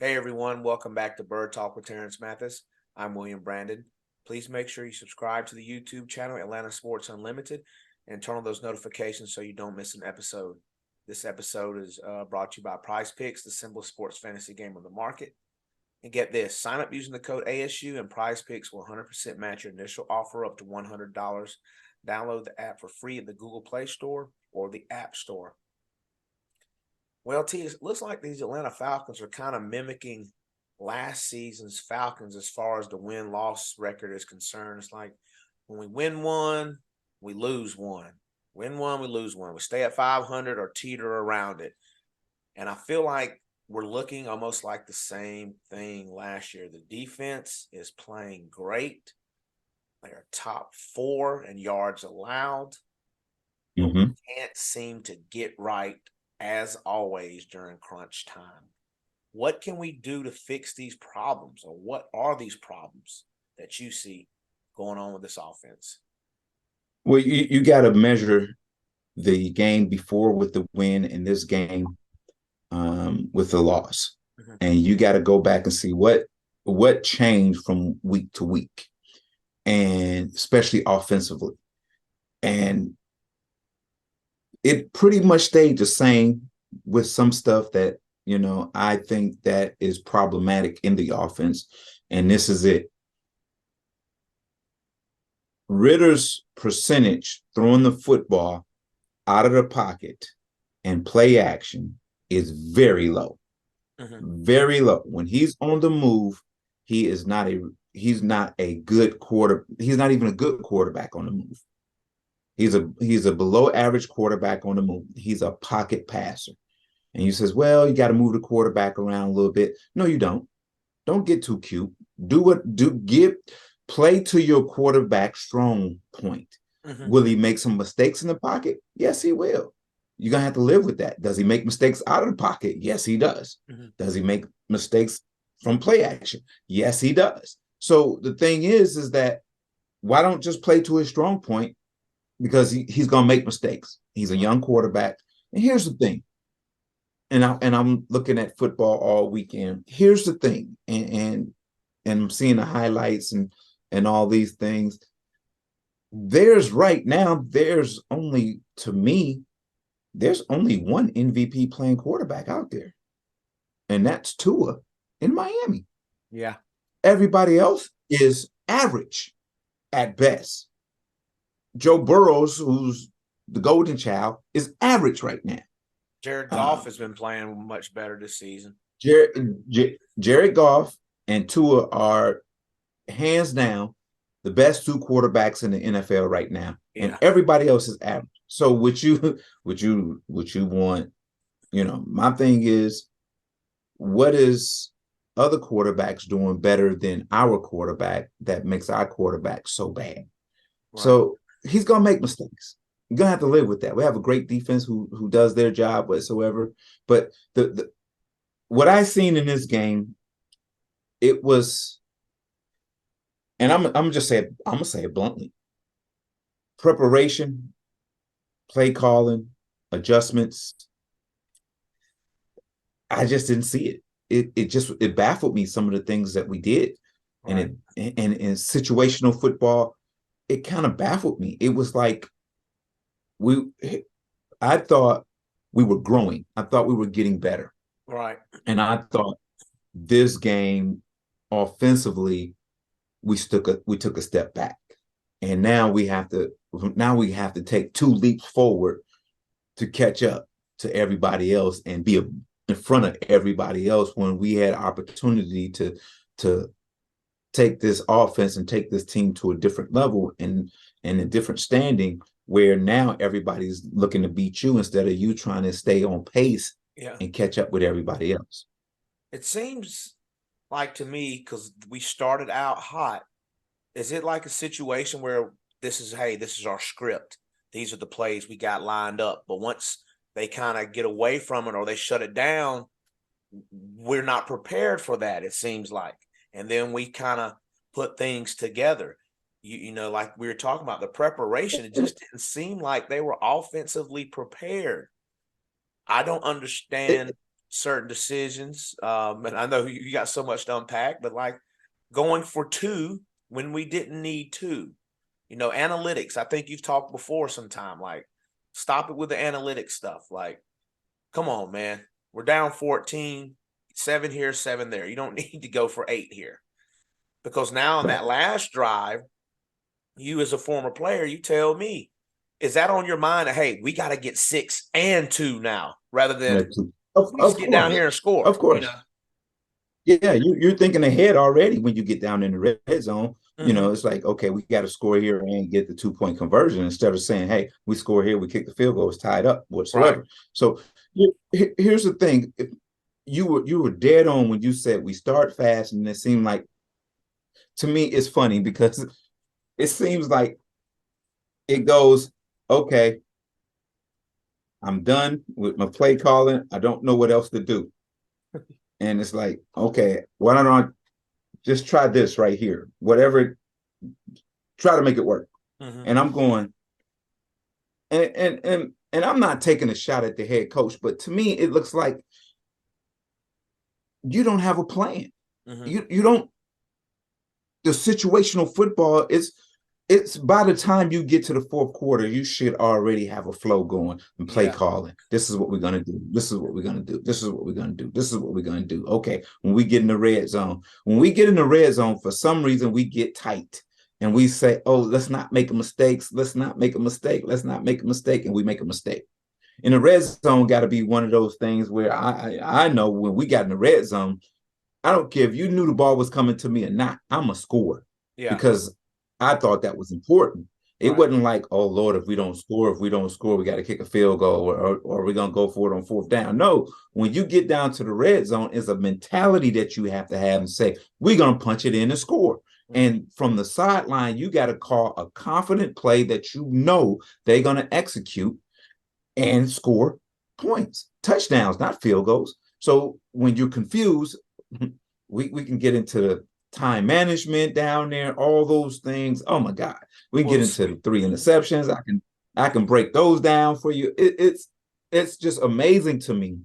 Hey everyone, welcome back to Bird Talk with Terrence Mathis. I'm William Brandon. Please make sure you subscribe to the YouTube channel Atlanta Sports Unlimited and turn on those notifications so you don't miss an episode. This episode is brought to you by Prize Picks, the simplest sports fantasy game on the market. And get this, sign up using the code ASU and Prize Picks will 100% match your initial offer up to $100. Download the app for free at the Google Play Store or the App Store. Well, T, it looks like these Atlanta Falcons are kind of mimicking last season's Falcons as far as the win-loss record is concerned. It's like when we win one, we lose one. Win one, we lose one. We stay at 500 or teeter around it. And I feel like we're looking almost like the same thing last year. The defense is playing great. They're top 4 in yards allowed. But we can't seem to get right as always during crunch time. What can we do to fix these problems, or what are these problems that you see going on with this offense? Well, you got to measure the game before with the win and this game with the loss, and you got to go back and see what changed from week to week, and especially offensively, and it pretty much stayed the same with some stuff that I think that is problematic in the offense, and this is it. Ritter's percentage throwing the football out of the pocket and play action is very low. Very low. When he's on the move, he's not a good quarter. He's not even a good quarterback on the move. He's a below average quarterback on the move. He's a pocket passer. And you says, well, you got to move the quarterback around a little bit. No, you don't. Don't get too cute. Play to your quarterback strong point. Will he make some mistakes in the pocket? Yes, he will. You're going to have to live with that. Does he make mistakes out of the pocket? Yes, he does. Does he make mistakes from play action? Yes, he does. So the thing is that why don't just play to his strong point? Because he's going to make mistakes. He's a young quarterback. And here's the thing. And I'm looking at football all weekend. Here's the thing. And I'm seeing the highlights and all these things. There's only one MVP playing quarterback out there, and that's Tua in Miami. Yeah. Everybody else is average at best. Joe Burrows, who's the golden child, is average right now. Jared Goff has been playing much better this season. Jared Goff and Tua are hands down the best 2 quarterbacks in the NFL right now, and everybody else is average. So would you want? My thing is, what is other quarterbacks doing better than our quarterback that makes our quarterback so bad? Right. So he's gonna make mistakes. You're gonna have to live with that. We have a great defense who does their job whatsoever. But what I seen in this game, it was. And I'm gonna say it bluntly. Preparation, play calling, adjustments. I just didn't see it. It baffled me, some of the things that we did. And in situational football, it kind of baffled me. It was like I thought we were growing. I thought we were getting better. Right. And I thought this game offensively, we took a step back, and now we have to take 2 leaps forward to catch up to everybody else and be in front of everybody else, when we had opportunity to take this offense and take this team to a different level and a different standing, where now everybody's looking to beat you instead of you trying to stay on pace and catch up with everybody else. It seems like to me, because we started out hot, is it like a situation where this is our script, these are the plays we got lined up, but once they kind of get away from it or they shut it down, we're not prepared for that, it seems like, and then we kind of put things together. Like we were talking about the preparation, it just didn't seem like they were offensively prepared. I don't understand certain decisions. And I know you got so much to unpack, but like going for two when we didn't need two. Analytics. I think you've talked before sometime. Like, stop it with the analytics stuff. Like, come on, man. We're down 14, 7 here, 7 there. You don't need to go for 8 here. Because now on that last drive, you as a former player, you tell me, is that on your mind that, hey, we got to get 6 and 2 now, rather than of get down here and score? Of course. Yeah, you're thinking ahead already when you get down in the red zone. Mm-hmm. It's like, okay, we got to score here and get the 2-point conversion instead of saying, hey, we score here, we kick the field goal, it's tied up whatsoever. Right. So here's the thing. You were dead on when you said we start fast, and it seemed like, to me, it's funny because it seems like it goes, okay, I'm done with my play calling. I don't know what else to do. And it's like, okay, why don't I just try this right here? Whatever, try to make it work. Mm-hmm. And I'm going, and I'm not taking a shot at the head coach, but to me, it looks like you don't have a plan. Mm-hmm. You don't. The situational football is. It's by the time you get to the fourth quarter, you should already have a flow going and play calling. This is what we're going to do. This is what we're going to do. This is what we're going to do. This is what we're going to do. Okay, when we get in the red zone, for some reason, we get tight and we say, oh, let's not make mistakes. Let's not make a mistake. Let's not make a mistake. And we make a mistake. In the red zone, got to be one of those things where I know when we got in the red zone, I don't care if you knew the ball was coming to me or not, I'm a scorer. Yeah. Because I thought that was important. It wasn't like, oh, Lord, if we don't score, we got to kick a field goal or we're going to go for it on fourth down. No, when you get down to the red zone, it's a mentality that you have to have and say, we're going to punch it in and score. Mm-hmm. And from the sideline, you got to call a confident play that you know they're going to execute and score points, touchdowns, not field goals. So when you're confused, we can get into the time management down there, all those things. Oh my God, we can get into the 3 interceptions. I can break those down for you. It's just amazing to me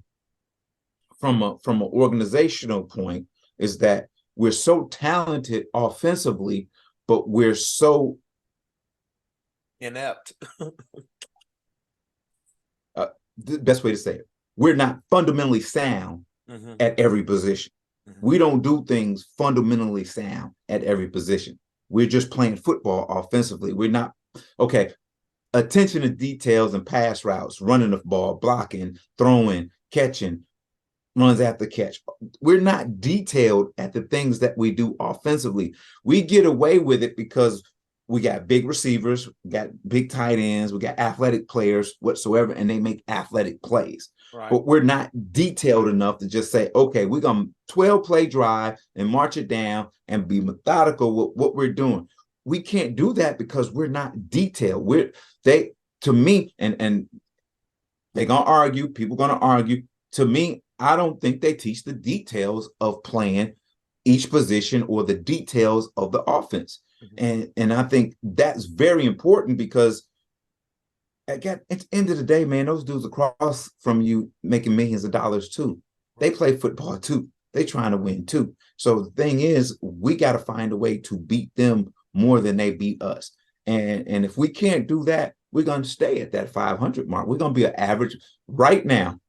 from an organizational point is that we're so talented offensively, but we're so inept. The best way to say it, we're not fundamentally sound at every position. We don't do things fundamentally sound at every position. We're just playing football offensively. We're not, okay, attention to details and pass routes, running the ball, blocking, throwing, catching, runs after catch. We're not detailed at the things that we do offensively. We get away with it because we got big receivers, we got big tight ends, we got athletic players whatsoever, and they make athletic plays. Right. But we're not detailed enough to just say, okay, we're going to 12-play drive and march it down and be methodical with what we're doing. We can't do that because we're not detailed. To me, and they're going to argue, people going to argue. To me, I don't think they teach the details of playing each position or the details of the offense. Mm-hmm. And I think that's very important because at the end of the day, man, those dudes across from you making millions of dollars too. They play football too. They trying to win too. So the thing is, we got to find a way to beat them more than they beat us. And if we can't do that, we're going to stay at that 500 mark. We're going to be an average right now.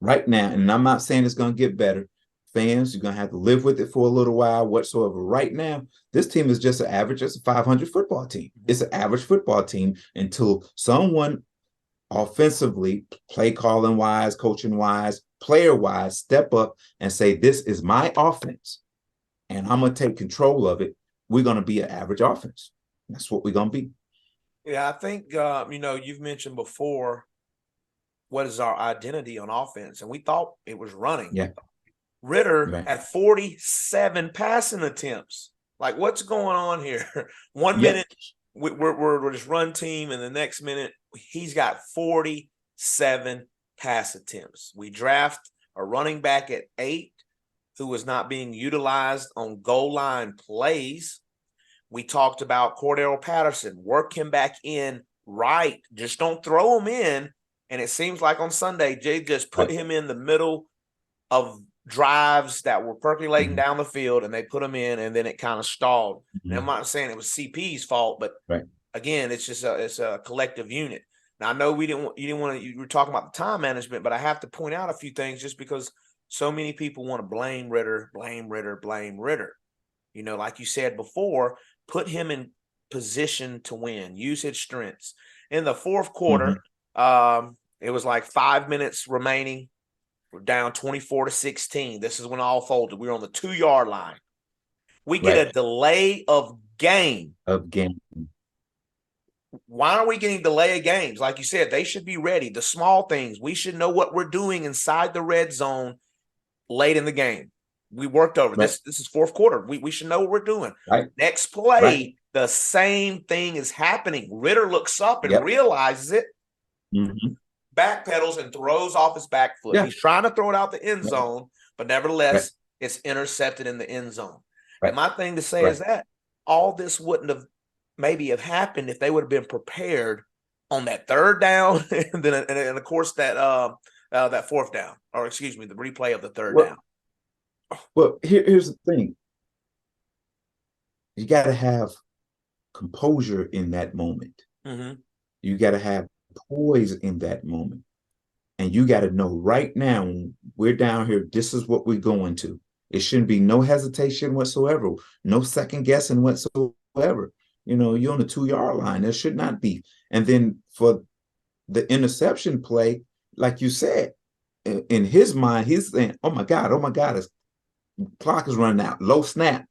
And I'm not saying it's going to get better. Fans, you're going to have to live with it for a little while whatsoever. Right now, this team is just an average, it's a 500 football team. It's an average football team until someone offensively, play calling wise, coaching wise, player wise, step up and say, this is my offense and I'm going to take control of it. We're going to be an average offense. That's what we're going to be. Yeah, I think, you've mentioned before, what is our identity on offense? And we thought it was running. Yeah. Ritter at 47 passing attempts. Like, what's going on here? One minute we're just run team, and the next minute he's got 47 pass attempts. We draft a running back at 8 who was not being utilized on goal line plays. We talked about Cordell Patterson. Work him back in right. Just don't throw him in. And it seems like on Sunday, Jay just put him in the middle of drives that were percolating down the field, and they put them in, and then it kind of stalled. And I'm not saying it was CP's fault, but again, it's just it's a collective unit. Now I know you were talking about the time management, but I have to point out a few things just because so many people want to blame Ritter. You know, like you said before, put him in position to win, use his strengths. In the fourth quarter, it was like 5 minutes remaining. We're down 24-16. This is when all folded. We were on the 2-yard line. We get a delay of game. Why are we getting delay of games? Like you said, they should be ready. The small things. We should know what we're doing inside the red zone late in the game. We worked over this. This is fourth quarter. We should know what we're doing. Next play, the same thing is happening. Ritter looks up and realizes it. Backpedals and throws off his back foot. He's trying to throw it out the end zone, but nevertheless, it's intercepted in the end zone. And my thing to say is that all this wouldn't have have happened if they would have been prepared on that third down and then and of course that fourth down, or excuse me, the replay of the third down. Well, here's the thing. You got to have composure in that moment. You got to have poise in that moment. And you got to know right now, when we're down here, this is what we're going to. It shouldn't be no hesitation whatsoever, no second guessing whatsoever. You know, you're on the 2-yard line. There should not be. And then for the interception play, like you said, in his mind, he's saying, oh my God, his clock is running out, low snap.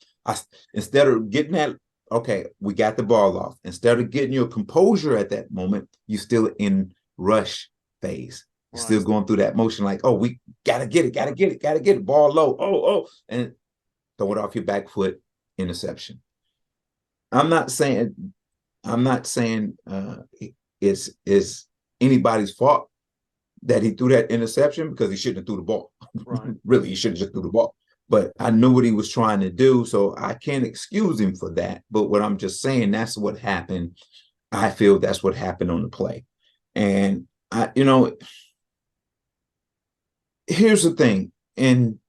Instead of getting that, okay, we got the ball off. Instead of getting your composure at that moment, you're still in rush phase. You're still going through that motion like, oh, we gotta get it, ball low, and throw it off your back foot, interception. I'm not saying it's anybody's fault that he threw that interception, because he shouldn't have threw the ball. Really, he should have just threw the ball. But I knew what he was trying to do, so I can't excuse him for that. But what I'm just saying, that's what happened. I feel that's what happened on the play. And here's the thing, and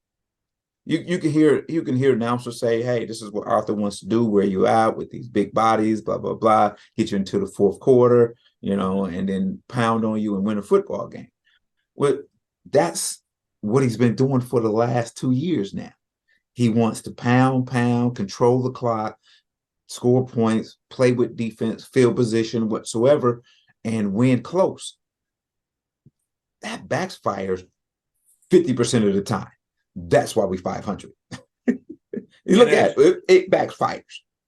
you can hear announcers say, hey, this is what Arthur wants to do, where you out with these big bodies, blah, blah, blah, get you into the fourth quarter, and then pound on you and win a football game. Well, that's what he's been doing for the last 2 years now. He wants to pound, control the clock, score points, play with defense, field position, whatsoever, and win close. That backfires 50% of the time. That's why we 500. You look at it, it backfires.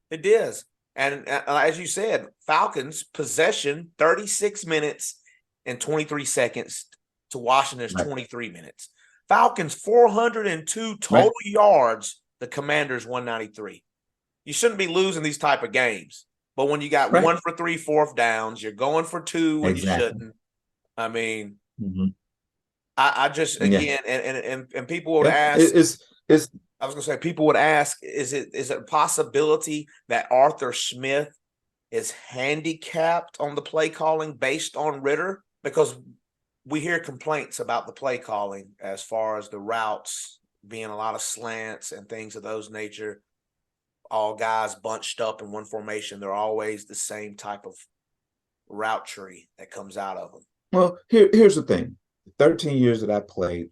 It is. And as you said, Falcons possession 36 minutes and 23 seconds to Washington's 23 minutes. Falcons 402 total yards, the Commanders 193. You shouldn't be losing these type of games. But when you got 1 for 3 fourth downs, you're going for 2 when you shouldn't. I mean, I just, again, and people would ask, I was going to say, people would ask, is it a possibility that Arthur Smith is handicapped on the play calling based on Ritter? Because we hear complaints about the play calling as far as the routes being a lot of slants and things of those nature, all guys bunched up in one formation. They're always the same type of route tree that comes out of them. Well, here's the thing. 13 years that I played,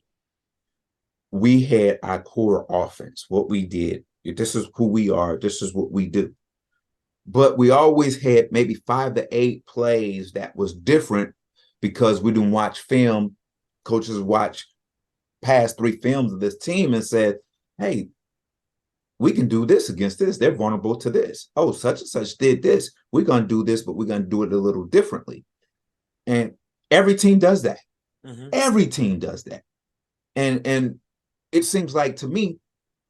we had our core offense, what we did. This is who we are. This is what we do. But we always had maybe 5 to 8 plays that was different because we didn't watch film. Coaches watch past 3 films of this team and said, hey, we can do this against this. They're vulnerable to this. Oh, such and such did this. We're going to do this, but we're going to do it a little differently. And every team does that. Every team does that. And it seems like, to me,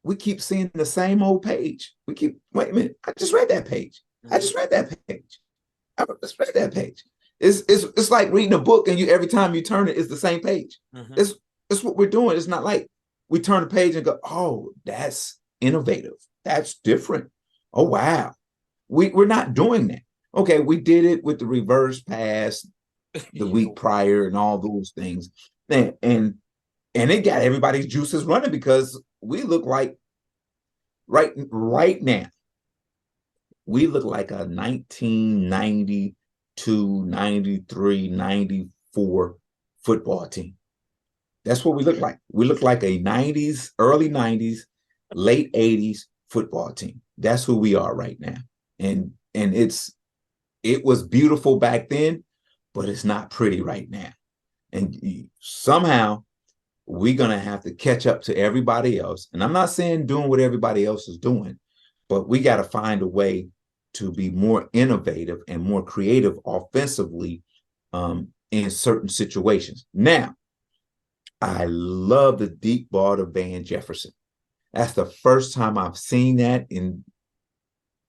we keep seeing the same old page. We keep, wait a minute, I just read that page. I just read that page. I just read that page. It's like reading a book, and every time you turn it, it's the same page. It's what we're doing. It's not like we turn the page and go, oh, that's innovative. That's different. Oh, wow. We're not doing that. Okay, we did it with the reverse pass the week prior and all those things. And and it got everybody's juices running because we look like right now, we look like a 1992, 93, 94 football team. That's what we look like. We look like a 90s, early 90s, late 80s football team. That's who we are right now. And it was beautiful back then, but it's not pretty right now. And somehow we're going to have to catch up to everybody else. And I'm not saying doing what everybody else is doing, but we got to find a way to be more innovative and more creative offensively in certain situations. Now, I love the deep ball to Van Jefferson. That's the first time I've seen that in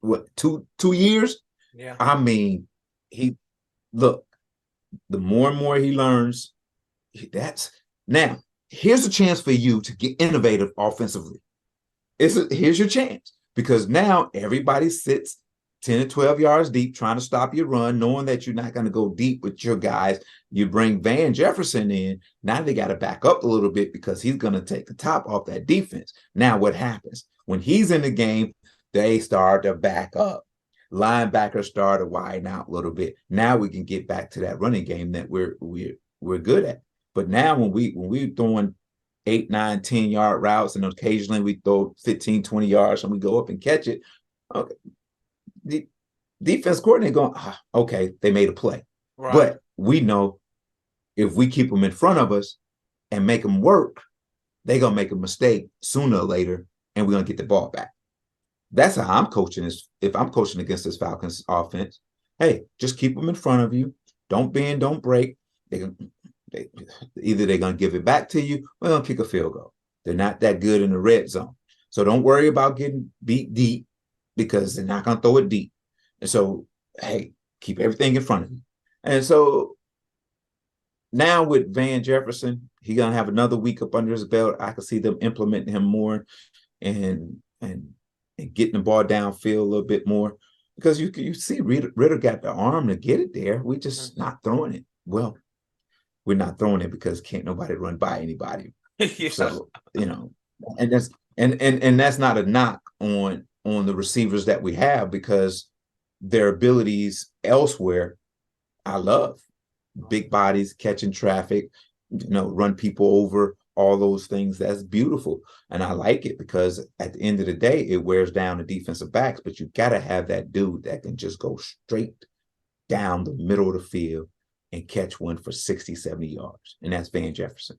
what, two years? Yeah. I mean, he look, the more and more he learns, that's now here's a chance for you to get innovative offensively. Here's your chance because now everybody sits 10 to 12 yards deep trying to stop your run, knowing that you're not going to go deep with your guys. You bring Van Jefferson in. Now they got to back up a little bit because he's going to take the top off that defense. Now what happens? When he's in the game, they start to back up. Linebackers start to widen out a little bit. Now we can get back to that running game that we're good at. But now when we're throwing 8, 9, 10-yard routes, and occasionally we throw 15, 20 yards and we go up and catch it, okay, the defense coordinator going, okay, they made a play. Right. But we know if we keep them in front of us and make them work, they're going to make a mistake sooner or later, and we're going to get the ball back. That's how I'm coaching this. If I'm coaching against this Falcons offense, hey, just keep them in front of you. Don't bend, don't break. Either they're going to give it back to you or they're going to kick a field goal. They're not that good in the red zone. So don't worry about getting beat deep because they're not going to throw it deep. And so, hey, keep everything in front of you. And so now with Van Jefferson, he's going to have another week up under his belt. I can see them implementing him more and getting the ball downfield a little bit more because you see Ritter got the arm to get it there. We're just not throwing it. Well, we're not throwing it because can't nobody run by anybody. Yeah. So, and that's not a knock on the receivers that we have because their abilities elsewhere, I love. Big bodies, catching traffic, run people over, all those things. That's beautiful. And I like it because at the end of the day, it wears down the defensive backs, but you got to have that dude that can just go straight down the middle of the field and catch one for 60, 70 yards. And that's Van Jefferson.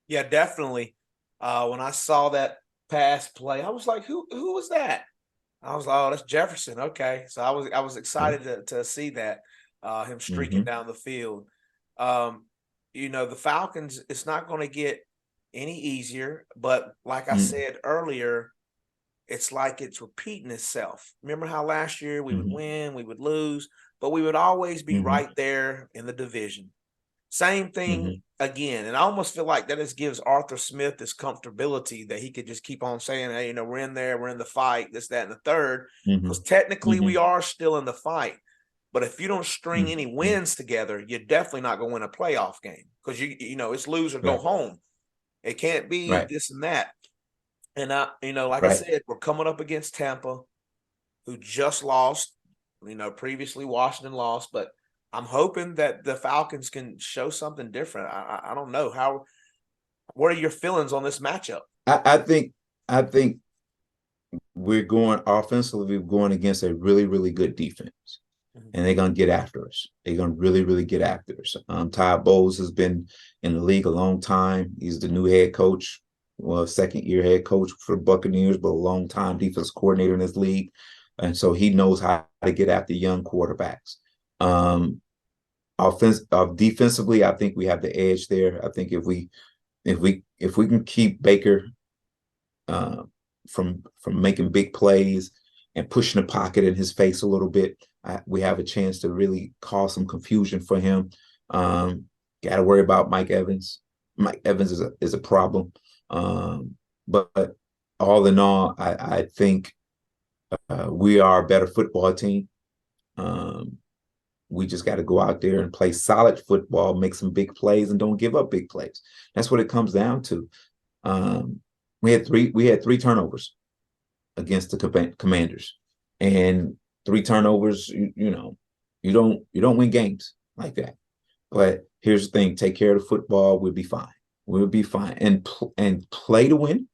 Yeah, definitely. When I saw that pass play, I was like, who was that? I was like, oh, that's Jefferson. Okay. So I was excited to see that, him streaking down the field. The Falcons, it's not going to get any easier, but like I said earlier, it's like it's repeating itself. Remember how last year we would win, we would lose, but we would always be right there in the division. Same thing again. And I almost feel like that just gives Arthur Smith this comfortability that he could just keep on saying, hey, we're in there, we're in the fight, this, that, and the third. Because technically we are still in the fight. But if you don't string any wins together, you're definitely not going to win a playoff game. Because it's lose or go home. It can't be this and that. And like I said, we're coming up against Tampa, who just lost. Previously Washington lost, but I'm hoping that the Falcons can show something different. I don't know what are your feelings on this matchup? I think we're going offensively, we're going against a really, really good defense. And they're going to get after us. They're going to really, really get after us. Todd Bowles has been in the league a long time. He's the new head coach, second-year head coach for the Buccaneers, but a long-time defense coordinator in this league. And so he knows how to get after young quarterbacks. Defensively, I think we have the edge there. I think if we can keep Baker from making big plays and pushing the pocket in his face a little bit, we have a chance to really cause some confusion for him. Got to worry about Mike Evans. Mike Evans is a problem. But all in all, I think we are a better football team. We just got to go out there and play solid football, make some big plays, and don't give up big plays. That's what it comes down to. We had three turnovers against the Commanders, and three turnovers. You don't win games like that. But here's the thing: take care of the football, we'll be fine. We'll be fine, and play to win,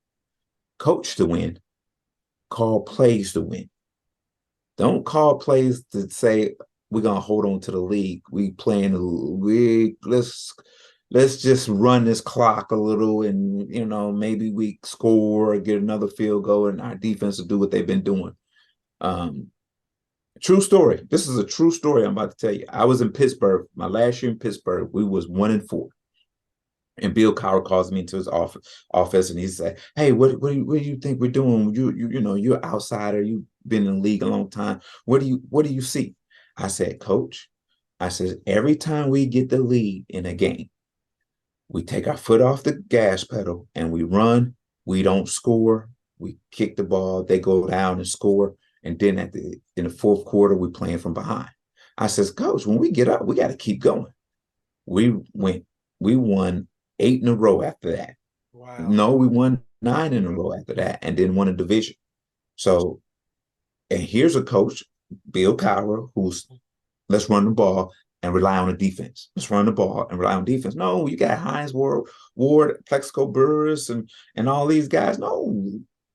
coach to win, call plays to win. Don't call plays to say we're gonna hold on to the league. Let's just run this clock a little, and maybe we score or get another field goal, and our defense will do what they've been doing. True story. This is a true story I'm about to tell you. I was in Pittsburgh, my last year in Pittsburgh. We was 1-4. And Bill Cowher calls me into his office, and he said, "Hey, what do you think we're doing? You're an outsider. You've been in the league a long time. What do you see?" I said, "Coach," I said, "every time we get the lead in a game, we take our foot off the gas pedal and we run. We don't score. We kick the ball. They go down and score. And then in the fourth quarter, we're playing from behind." I says, "Coach, when we get up, we got to keep going." We won 8 in a row after that. Wow. No, we won 9 in a row after that, and then won a division. So, and here's a coach, Bill Cowher, who's let's run the ball and rely on the defense. Let's run the ball and rely on defense. No, you got Hines Ward, Plexico Burris, and all these guys. No,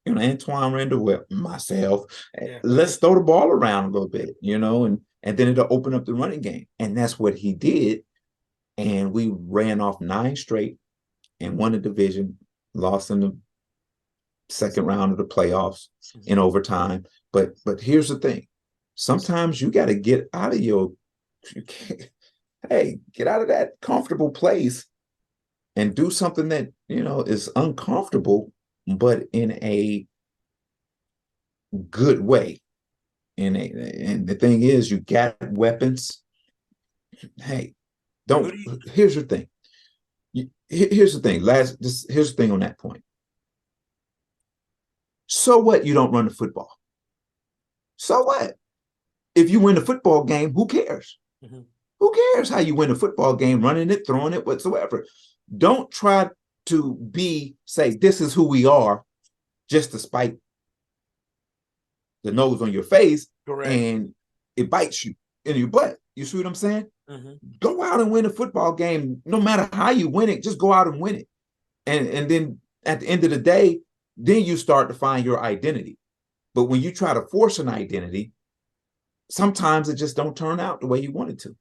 Antoine Randall, myself. Yeah. Let's throw the ball around a little bit, and then it'll open up the running game. And that's what he did. And we ran off 9 straight and won the division, lost in the second round of the playoffs in overtime. But here's the thing. Sometimes you got to get out of get out of that comfortable place and do something that, is uncomfortable, but in a good way. And the thing is, you got weapons. Hey, here's the thing. Here's the thing. Here's the thing on that point. So what? You don't run the football. So what? If you win the football game, who cares? Mm-hmm. Who cares how you win a football game, running it, throwing it, whatsoever? Don't try to say this is who we are, just to spite the nose on your face. Correct. And it bites you in your butt. You see what I'm saying? Mm-hmm. Go out and win a football game. No matter how you win it, just go out and win it. And then at the end of the day, then you start to find your identity. But when you try to force an identity, sometimes it just don't turn out the way you want it to.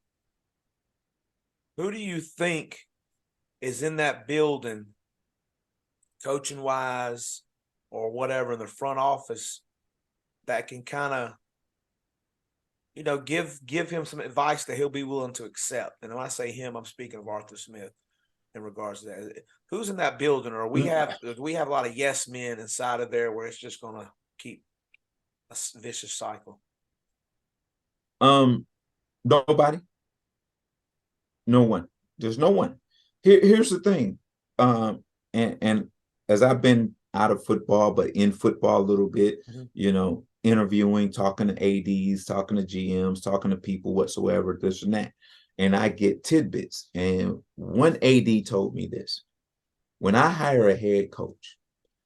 Who do you think is in that building, coaching wise or whatever, in the front office, that can kind of, give him some advice that he'll be willing to accept? And when I say him, I'm speaking of Arthur Smith in regards to that. Who's in that building? Or do we have a lot of yes men inside of there where it's just going to keep a vicious cycle? Nobody. No one. There's no one. Here's the thing. And as I've been out of football, but in football a little bit, mm-hmm. Interviewing, talking to ADs, talking to GMs, talking to people whatsoever, this and that. And I get tidbits. And one AD told me this: when I hire a head coach,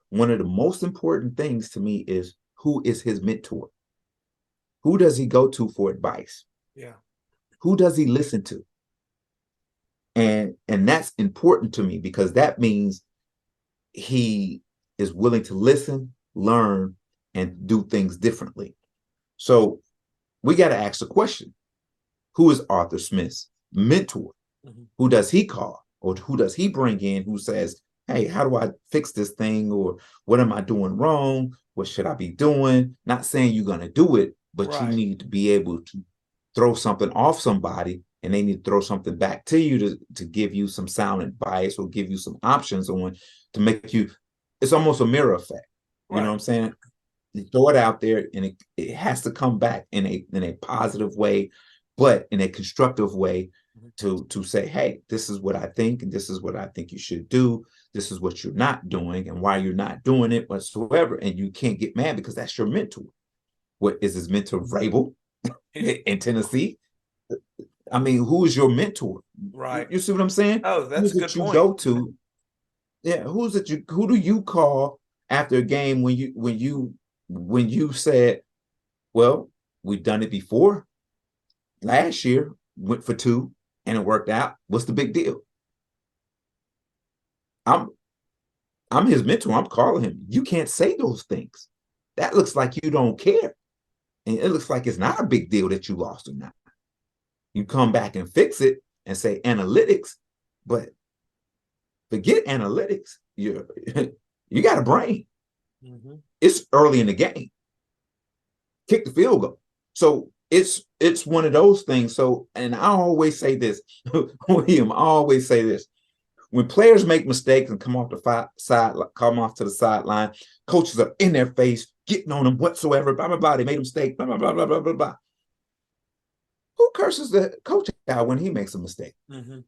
one of the most important things to me is who is his mentor? Who does he go to for advice? Yeah. Who does he listen to? And that's important to me, because that means he is willing to listen, learn, and do things differently. So we got to ask the question: who is Arthur Smith's mentor? Mm-hmm. Who does he call, or who does he bring in, who says, "Hey, how do I fix this thing?" Or "What am I doing wrong? What should I be doing?" Not saying you're going to do it, but right. You need to be able to throw something off somebody, and they need to throw something back to you to give you some sound advice, or give you some options on to make you. It's almost a mirror effect. Right. You know what I'm saying? You throw it out there, and it has to come back in a positive way, but in a constructive way, to say, "Hey, this is what I think, and this is what I think you should do. This is what you're not doing, and why you're not doing it whatsoever." And you can't get mad, because that's your mentor. What is his mentor? Vrabel in Tennessee. I mean, who is your mentor? Right. You see what I'm saying? Oh, that's a Who's good it you point. go to? Yeah, who do you call after a game when you said, well, we've done it before. Last year, went for two and it worked out. What's the big deal? I'm I'm his mentor. I'm calling him. You can't say those things. That looks like you don't care. And it looks like it's not a big deal that you lost or not. You come back and fix it and say analytics, but forget analytics. You got a brain. Mm-hmm. It's early in the game. Kick the field goal. So it's one of those things. So, and I always say this, William, I always say this. When players make mistakes and come off to the sideline, coaches are in their face, getting on them whatsoever, blah, blah, blah. They made a mistake, blah, blah, blah, blah, blah, blah, blah. Who curses the coach out when he makes a mistake? Mm-hmm.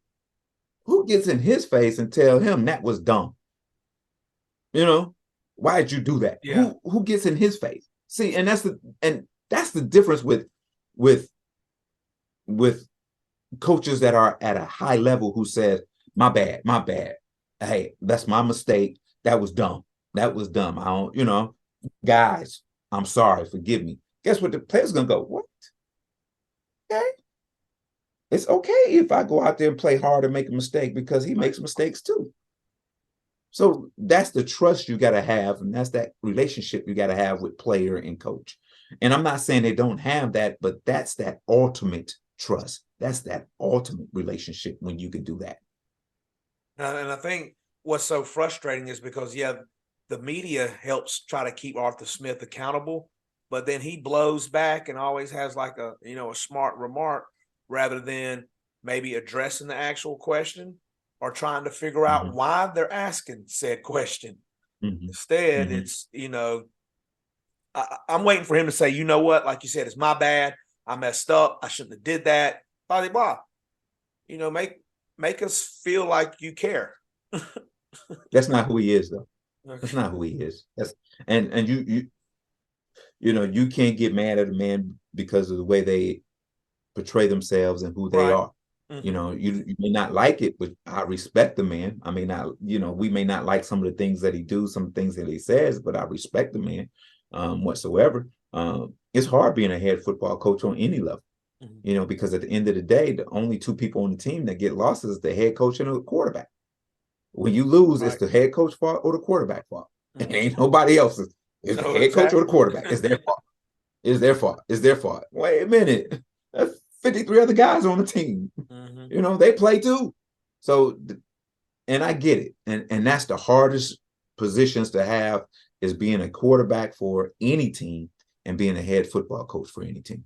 Who gets in his face and tell him that was dumb? You know, why did you do that? Yeah. Who gets in his face? See, and that's the difference with with coaches that are at a high level who says, my bad, my bad. Hey, that's my mistake. That was dumb. That was dumb. I don't, guys, I'm sorry, forgive me. Guess what? The player's gonna go, what? Okay. It's okay if I go out there and play hard and make a mistake because he makes mistakes too. So that's the trust you got to have, and that's that relationship you got to have with player and coach. And I'm not saying they don't have that, but that's that ultimate trust. That's that ultimate relationship when you can do that. And I think what's so frustrating is because, the media helps try to keep Arthur Smith accountable, but then he blows back and always has like a smart remark rather than maybe addressing the actual question or trying to figure out why they're asking said question. Mm-hmm. Instead, Mm-hmm. it's, I'm waiting for him to say, you know what, like you said, it's my bad. I messed up. I shouldn't have did that. Blah, blah, blah. Make us feel like you care. That's not who he is, though. Okay. That's not who he is. That's and you can't get mad at a man because of the way they portray themselves and who they Right. are. Mm-hmm. You may not like it, but I respect the man. I may not, we may not like some of the things that he do, some things that he says, but I respect the man whatsoever. It's hard being a head football coach on any level, because at the end of the day, the only two people on the team that get losses is the head coach and the quarterback. When you lose, it's the head coach fault or the quarterback fault. Mm-hmm. It ain't nobody else's. It's the head coach or the quarterback. It's their fault. It's their fault. It's their fault. Wait a minute. That's 53 other guys on the team. Mm-hmm. They play too. So, and I get it. And that's the hardest positions to have is being a quarterback for any team and being a head football coach for any team.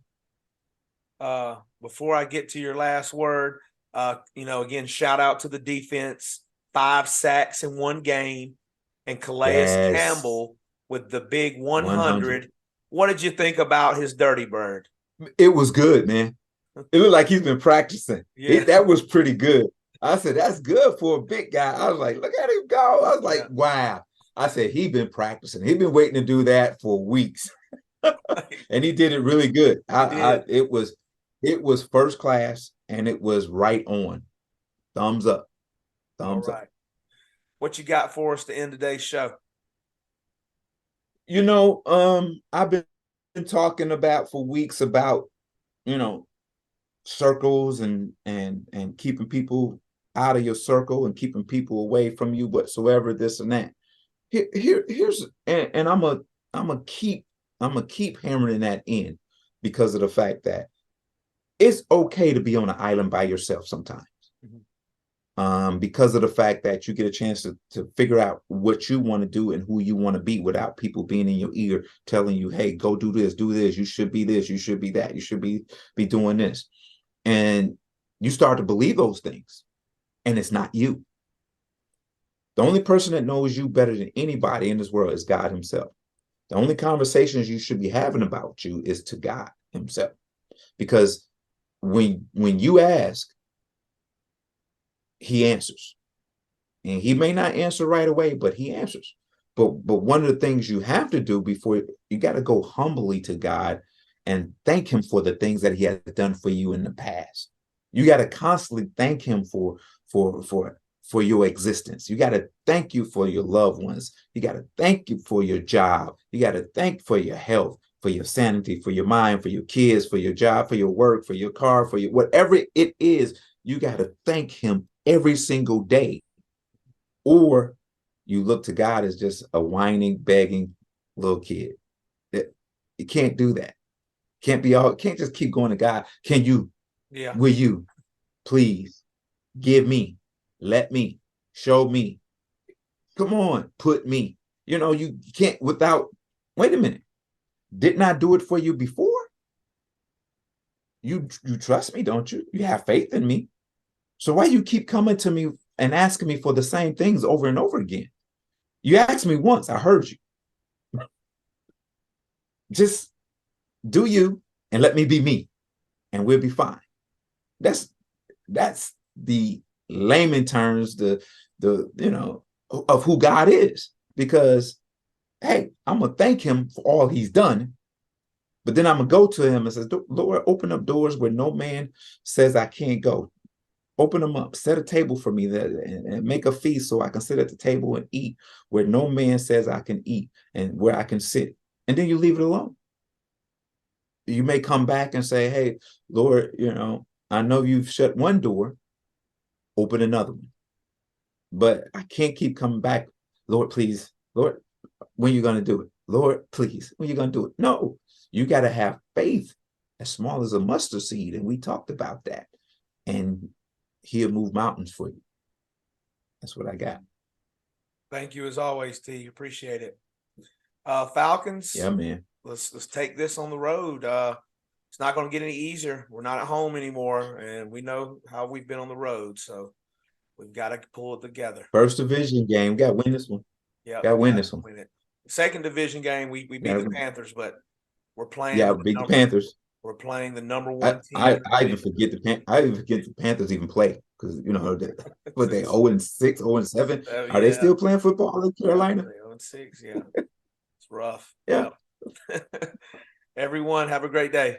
Before I get to your last word, again, shout out to the defense, 5 sacks in one game, and Calais Campbell with the big 100. What did you think about his dirty bird? It was good, man. It looked like he's been practicing. Yeah. That was pretty good. I said, that's good for a big guy. I was like, look at him go. I was like, wow. I said, he's been practicing. He's been waiting to do that for weeks. And he did it really good. It was first class, and it was right on. Thumbs up. Thumbs up. What you got for us to end today's show? I've been talking about for weeks about, circles and keeping people out of your circle and keeping people away from you whatsoever, this and that. Here's and I'm gonna keep hammering that in because of the fact that it's okay to be on an island by yourself sometimes. Because of the fact that you get a chance to figure out what you want to do and who you want to be without people being in your ear telling you, hey, go do this, you should be this, you should be that, you should be doing this. And you start to believe those things, and it's not you. The only person that knows you better than anybody in this world is God himself. The only conversations you should be having about you is to God himself. Because when you ask, he answers. And he may not answer right away, but he answers. But one of the things you have to do before, you got to go humbly to God and thank him for the things that he has done for you in the past. You got to constantly thank him for your existence. You got to thank you for your loved ones. You got to thank you for your job. You got to thank for your health, for your sanity, for your mind, for your kids, for your job, for your work, for your car, for your whatever it is. You got to thank him every single day. Or you look to God as just a whining, begging little kid. You can't do that. Can't just keep going to God. Can you? Yeah. Will you please give me, let me, show me? Come on, put me. You can't without, wait a minute. Didn't I do it for you before? You trust me, don't you? You have faith in me. So why you keep coming to me and asking me for the same things over and over again? You asked me once, I heard you. Just do you and let me be me, and we'll be fine. That's the layman terms, the of who God is. Because hey, I'm gonna thank him for all he's done, but then I'm gonna go to him and say, Lord, open up doors where no man says I can't go. Open them up, set a table for me there, and make a feast so I can sit at the table and eat where no man says I can eat and where I can sit. And then you leave it alone. You may come back and say, hey, Lord, I know you've shut one door, open another one. But I can't keep coming back. Lord, please. Lord, when are you going to do it? Lord, please, when are you going to do it? No, you got to have faith as small as a mustard seed. And we talked about that. And he'll move mountains for you. That's what I got. Thank you as always, T. Appreciate it. Falcons. Yeah, man. Let's take this on the road. It's not going to get any easier. We're not at home anymore, and we know how we've been on the road, so we've got to pull it together. First division game, got to win this one. Yeah, got to win this one. Win it. Second division game, we beat the Panthers, but we're playing. Yeah, beat the Panthers. We're playing the number one team. I even forget the Panthers even play because but they 0-6, 0-7. Are they still playing football in Carolina? 0-6, yeah. It's rough. Yeah. Everyone, have a great day.